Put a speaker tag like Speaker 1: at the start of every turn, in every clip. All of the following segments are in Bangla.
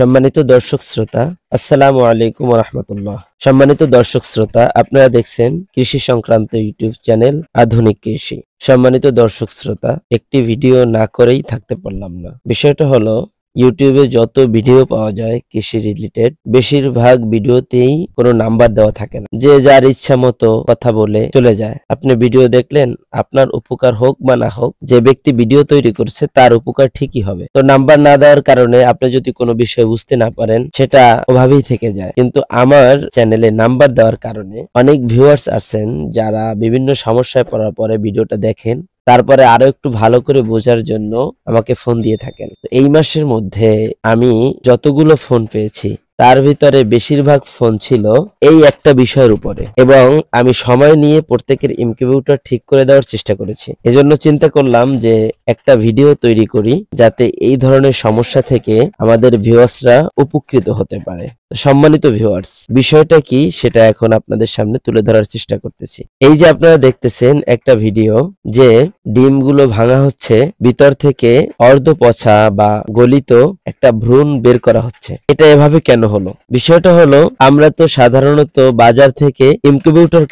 Speaker 1: সম্মানিত দর্শক শ্রোতা, আসসালামু আলাইকুম ওয়া রাহমাতুল্লাহ। সম্মানিত দর্শক শ্রোতা, আপনারা দেখছেন কৃষি সংক্রান্ত ইউটিউব চ্যানেল আধুনিক কৃষি। সম্মানিত দর্শক শ্রোতা, একটি ভিডিও না করেই থাকতে পারলাম না। বিষয়টা হলো, ইউটিউবে যত ভিডিও পাওয়া যায় কৃষি রিলেটেড, বেশিরভাগ ভিডিওতেই কোনো নাম্বার দেওয়া থাকে না, যে যার ইচ্ছা মতো কথা বলে চলে যায়। আপনি ভিডিও দেখলেন, আপনার উপকার হোক বা না হোক, যে ব্যক্তি ভিডিও তৈরি করছে তার উপকার ঠিকই হবে। তো নাম্বার না দেওয়ার কারণে আপনি যদি কোনো বিষয় বুঝতে না পারেন, সেটা ওভাবেই থেকে যায়। কিন্তু আমার চ্যানেলে নাম্বার দেওয়ার কারণে অনেক ভিউয়ার্স আছেন যারা বিভিন্ন সমস্যায় পড়ার পরে ভিডিওটা দেখেন, তারপরে আরো একটু ভালো করে বোঝার জন্য আমাকে ফোন দিয়ে থাকেন। এই মাসের মধ্যে আমি যতগুলো ফোন পেয়েছি তার ভিতরে বেশিরভাগ ফোন ছিল এই একটা বিষয়ের উপরে, এবং আমি সময় নিয়ে প্রত্যেকের ইনকিউবেটর ঠিক করে দেওয়ার চেষ্টা করেছি। এজন্য চিন্তা করলাম যে একটা ভিডিও তৈরি করি, যাতে এই ধরনের সমস্যা থেকে আমাদের ভিউয়ার্সরা উপকৃত হতে পারে। সম্মানিত ভিউয়ার্স, বিষয়টা কি সেটা এখন আপনাদের সামনে তুলে ধরার চেষ্টা করতেছি। এই যে আপনারা দেখতেছেন একটা ভিডিও, যে ডিমগুলো ভাঙা হচ্ছে, ভিতর থেকে অর্ধ পচা বা গলিত একটা ভ্রূণ বের করা হচ্ছে। এটা এভাবে কেন হলো? বিষয়টা হলো, আমরা তো সাধারণত বাজার থেকে ইনকিউবেটর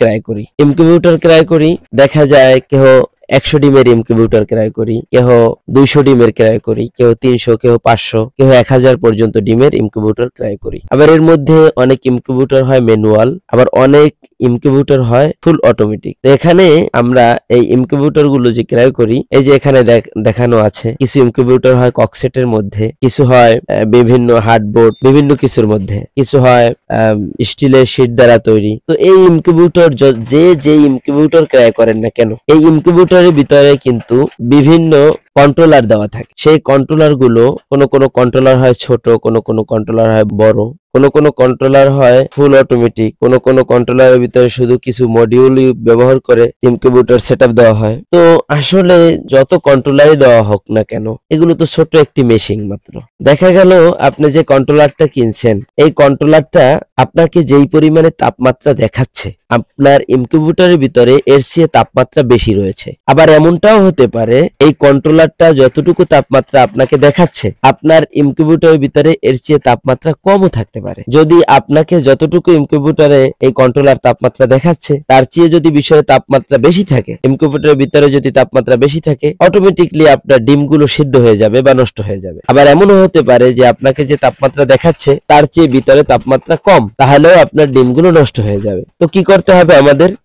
Speaker 1: ক্রয় করি, দেখা যায় কেহ 100 ডিমের ইনকিউবেটর ক্রয় করি, কেহ 200 ডিমের ক্রয় করি, কেউ 300, কেউ 500, কেউ 1000 পর্যন্ত ডিমের ইনকিউবেটর ক্রয় করি। আবার এর মধ্যে অনেক ইনকিউবেটর হয় ম্যানুয়াল, আবার অনেক ইনকিউবেটর হয় ফুল অটোমেটিক। এখানে আমরা এই ইনকিউবেটর গুলো যে ক্রয় করি, এই যে এখানে দেখানো আছে, কিছু ইনকিউবেটর হয় ককসেটের মধ্যে, কিছু হয় বিভিন্ন হার্ডবোর্ড, বিভিন্ন কিছুর মধ্যে, কিছু হয় স্টিলের শীট দ্বারা তৈরি। তো এই ইনকিউবেটর যে ইনকিউবেটর ক্রয় করেন না কেন, এই ইনকিউবেটর ভিতরে কিন্তু বিভিন্ন কন্ট্রোলার দেওয়া থাকে। সেই কন্ট্রোলার গুলো কোনো কন্ট্রোলার হয় ছোট, কোনো কন্ট্রোলার হয় বড়, কোনো কন্ট্রোলার হয় ফুল অটোমেটিক, কোনো কন্ট্রোলারের ভিতরে শুধু কিছু মডিউল ব্যবহার করে ইনকিউবেটর সেটআপ দেওয়া হয়। তো আসলে যত কন্ট্রোলারই দেওয়া হোক না কেন, এগুলো তো ছোট একটি মেশিন মাত্র। দেখা গেল আপনি যে কন্ট্রোলারটা কিনছেন, এই কন্ট্রোলারটা আপনাকে যেই পরিমাণে তাপমাত্রা দেখাচ্ছে, আপনার ইনকিউবেটরের ভিতরে এর চেয়ে তাপমাত্রা বেশি রয়েছে। আবার এমনটাও হতে পারে, এই কন্ট্রোলারটা যতটুকু তাপমাত্রা আপনাকে দেখাচ্ছে, আপনার ইনকিউবেটরের ভিতরে এর চেয়ে তাপমাত্রা কমও থাকতে পারে। যদি আপনাকে যতটুকু ইনকিউবেটরে এই কন্ট্রোলার তাপমাত্রা দেখাচ্ছে, তার চেয়ে যদি বিষয়ে তাপমাত্রা বেশি থাকে, ইনকিউবেটরের ভিতরে যদি তাপমাত্রা বেশি থাকে, অটোমেটিকলি আপনার ডিমগুলো সিদ্ধ হয়ে যাবে বা নষ্ট হয়ে যাবে। আবার এমনও হতে পারে যে আপনাকে যে তাপমাত্রা দেখাচ্ছে তার চেয়ে ভিতরে তাপমাত্রা কম, তাহলেও আপনার ডিমগুলো নষ্ট হয়ে যাবে। তো কি করতে হবে?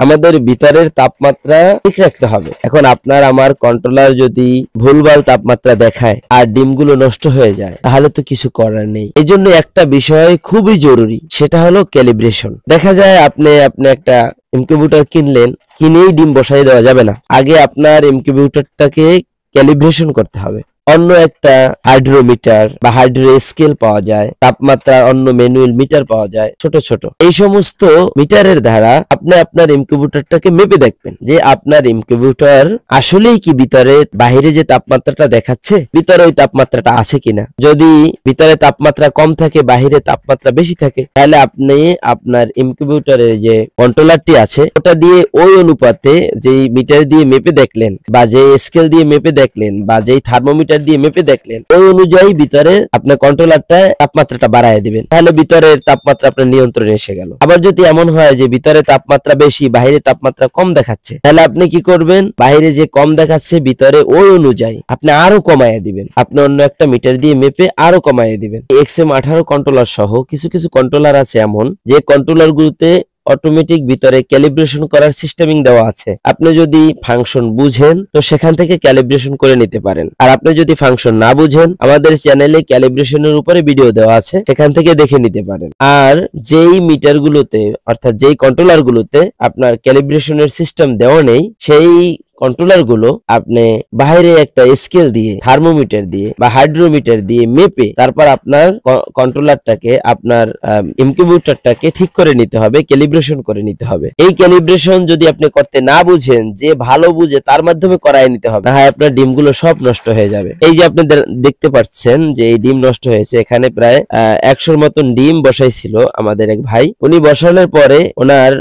Speaker 1: আমাদের ভিতরের তাপমাত্রা ঠিক রাখতে হবে। এখন আপনার আমার কন্ট্রোলার যদি ভুলভাল তাপমাত্রা দেখায় আর ডিমগুলো নষ্ট হয়ে যায়, তাহলে তো কিছু করার নেই। এই জন্য একটা বিষয় খুবই জরুরি, সেটা হলো ক্যালিব্রেশন। দেখা যায় আপনি একটা ইনকিউবেটর কিনলেন, কিনেই ডিম বসাই দেওয়া যাবে না। আগে আপনার ইনকিউবেটরটাকে ক্যালিব্রেশন করতে হবে। অন্য একটা হাইড্রোমিটার বা হাইড্রো স্কেল পাওয়া যায়, তাপমাত্রা অন্য ম্যানুয়াল মিটার পাওয়া যায়, ছোট এই সমস্ত মিটারের দ্বারা আপনি আপনার ইনকিউবেটরটাকে মেপে দেখবেন যে আপনার ইনকিউবেটর আসলেই কি ভিতরে বাহিরে যে তাপমাত্রাটা দেখাচ্ছে, ভিতরে ওই তাপমাত্রাটা আছে কিনা। যদি ভিতরে তাপমাত্রা কম থাকে, বাহিরে তাপমাত্রা বেশি থাকে, তাহলে আপনি আপনার ইনকিউবেটরের যে কন্ট্রোলারটি আছে, ওটা দিয়ে ওই অনুপাতে যেই মিটার দিয়ে মেপে দেখলেন, বা যে স্কেল দিয়ে মেপে দেখলেন, বা যেই থার্মোমিটার দিয়ে মেপে দেখলেন, ওই অনুযায়ী ভিতরে আপনার কন্ট্রোলারটা তাপমাত্রাটা বাড়ায় দিবেন, তাহলে ভিতরের তাপমাত্রা আপনার নিয়ন্ত্রণে এসে গেল। আবার যদি এমন হয় যে ভিতরে তাপমাত্রা বেশি, বাইরে তাপমাত্রা কম দেখাচ্ছে, তাহলে আপনি কি করবেন? বাইরে যে কম দেখাচ্ছে, ভিতরে ওই অনুযায়ী আপনি আরো কমায় দিবেন। আপনি অন্য একটা মিটার দিয়ে মেপে আরো কমায় দিবেন। XM18 কন্ট্রোলার সহ কিছু কন্ট্রোলার আছে এমন, যে কন্ট্রোলার গুলোতে অটোমেটিক ভিতরে ক্যালিব্রেশন করার সিস্টেমিং দেওয়া আছে। আপনি যদি ফাংশন বুঝেন, তো সেখান থেকে ক্যালিব্রেশন করে নিতে পারেন। আর আপনি যদি ফাংশন না বুঝেন, আমাদের চ্যানেলে ক্যালিব্রেশনের উপরে ভিডিও দেওয়া আছে, সেখান থেকে দেখে নিতে পারেন। আর যেই মিটার গুলোতে, অর্থাৎ যেই কন্ট্রোলার গুলোতে আপনার ক্যালিব্রেশনের সিস্টেম দেওয়া নেই, সেই কন্ট্রোলার গুলো আপনি বাইরে একটা স্কেল দিয়ে, থার্মোমিটার দিয়ে বা হাইড্রোমিটার দিয়ে মেপে তারপর আপনার কন্ট্রোলারটাকে, আপনার ইনকিউবেটরটাকে ঠিক করে নিতে হবে, ক্যালিব্রেশন করে নিতে হবে। এই ক্যালিব্রেশন যদি আপনি করতে না বুঝেন, যে ভালো বুঝে তার মাধ্যমে করায় নিতে হবে, না হয় আপনার ডিমগুলো সব নষ্ট হয়ে যাবে। এই যে আপনি দেখতে পাচ্ছেন যে এই ডিম নষ্ট হয়েছে, এখানে প্রায় 100 মতন ডিম বসাইছিল আমাদের এক ভাই। উনি বসানোর পরে ওনার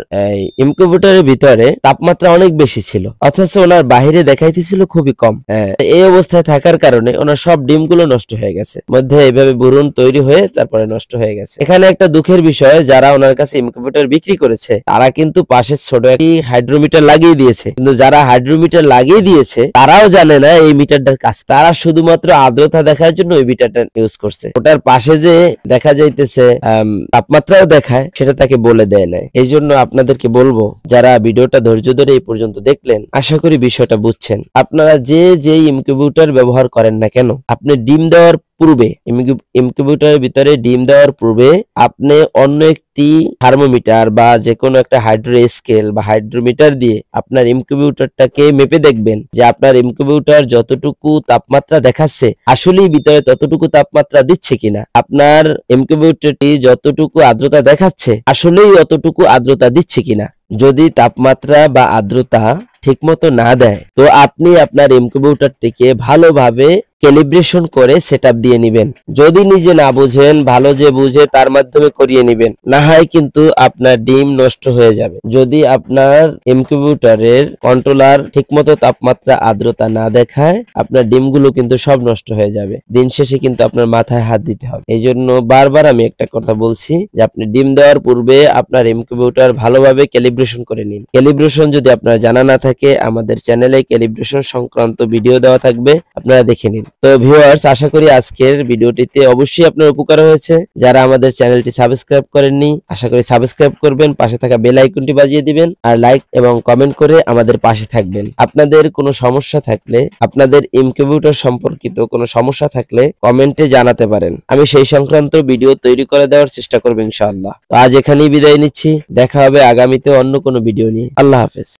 Speaker 1: ইনকিউবেটরের ভিতরে তাপমাত্রা অনেক বেশি ছিল, অথচ ওনার বাহিরে দেখাইতেছিল খুবই কম। হ্যাঁ, এই অবস্থায় থাকার কারণে ওনার সব ডিমগুলো নষ্ট হয়ে গেছে, মধ্যে এইভাবে বুরুন তৈরি হয়ে তারপরে নষ্ট হয়ে গেছে। এখানে একটা দুঃখের বিষয়, যারা ওনার কাছে ইনকিউবেটর বিক্রি করেছে তারা কিন্তু পাশে ছোট একটি হাইড্রোমিটার লাগিয়ে দিয়েছে, কিন্তু যারা হাইড্রোমিটার লাগিয়ে দিয়েছে তারাও জানে না এই মিটারটার কাজ। তারা শুধুমাত্র আর্দ্রতা দেখার জন্য ওই মিটারটা ইউজ করছে। ওটার পাশে যে দেখা যাইতেছে তাপমাত্রাও দেখায়, সেটা তাকে বলে দেয় না। এই জন্য আপনাদেরকে বলবো, যারা ভিডিওটা ধৈর্য ধরে এই পর্যন্ত দেখলেন, আশা করি বিষয়টা বুঝছেন। আপনারা যে ইনকিউবেটর ব্যবহার করেন না কেন, আপনি ডিম দেওয়ার পূর্বে, ইনকিউবেটরের ভিতরে ডিম দেওয়ার পূর্বে আপনি অন্য একটি থার্মোমিটার বা যে কোনো একটা হাইড্রো স্কেল বা হাইড্রোমিটার দিয়ে আপনার ইনকিউবেটরটাকে মেপে দেখবেন যে আপনার ইনকিউবেটর যতটুকু তাপমাত্রা দেখাচ্ছে আসলেই ভিতরে ততটুকু তাপমাত্রা দিচ্ছে কিনা। আপনার ইনকিউবেটরটি যতটুকু আর্দ্রতা দেখাচ্ছে আসলেই অতটুকু আর্দ্রতা দিচ্ছে কিনা। যদি তাপমাত্রা বা আর্দ্রতা ঠিকমতো না দেয়, তো আপনি আপনার ইনকিউবেটরটিকে ভালোভাবে ক্যালিব্রেশন করে সেটআপ দিয়ে নেবেন। যদি নিজে না বুঝেন, ভালো যে বুঝে তার মাধ্যমে করিয়ে নেবেন, না হয় কিন্তু আপনার ডিম নষ্ট হয়ে যাবে। যদি আপনার ইনকিউবেটরের কন্ট্রোলার ঠিকমতো তাপমাত্রা আর্দ্রতা না দেখায়, আপনার ডিমগুলো কিন্তু সব নষ্ট হয়ে যাবে। দিন শেষে কিন্তু আপনার মাথায় হাত দিতে হবে। এই জন্য বারবার আমি একটা কথা বলছি যে আপনি ডিম দেওয়ার পূর্বে আপনার ইনকিউবেটর ভালোভাবে ক্যালিব্রেশন করে নিন। ক্যালিব্রেশন যদি আপনার জানা না থাকে, আমাদের চ্যানেলে ক্যালিব্রেশন সংক্রান্ত ভিডিও দেওয়া থাকবে, আপনারা দেখে নিন। তো ভিউয়ার্স, আশা করি আজকের ভিডিওটিতে অবশ্যই আপনার উপকার হয়েছে। যারা আমাদের চ্যানেলটি সাবস্ক্রাইব করেননি, আশা করি সাবস্ক্রাইব করবেন, পাশে থাকা বেল আইকনটি বাজিয়ে দিবেন, আর লাইক এবং কমেন্ট করে আমাদের পাশে থাকবেন। আপনাদের কোনো সমস্যা থাকলে, আপনাদের ইনকিউবেটর সম্পর্কিত কোনো সমস্যা থাকলে কমেন্টে জানাতে পারেন, আমি সেই সংক্রান্ত ভিডিও তৈরি করে দেওয়ার চেষ্টা করব ইনশাআল্লাহ। তো আজ এখানেই বিদায় নিচ্ছি, দেখা হবে আগামীতে অন্য কোনো ভিডিও নিয়ে। আল্লাহ হাফেজ।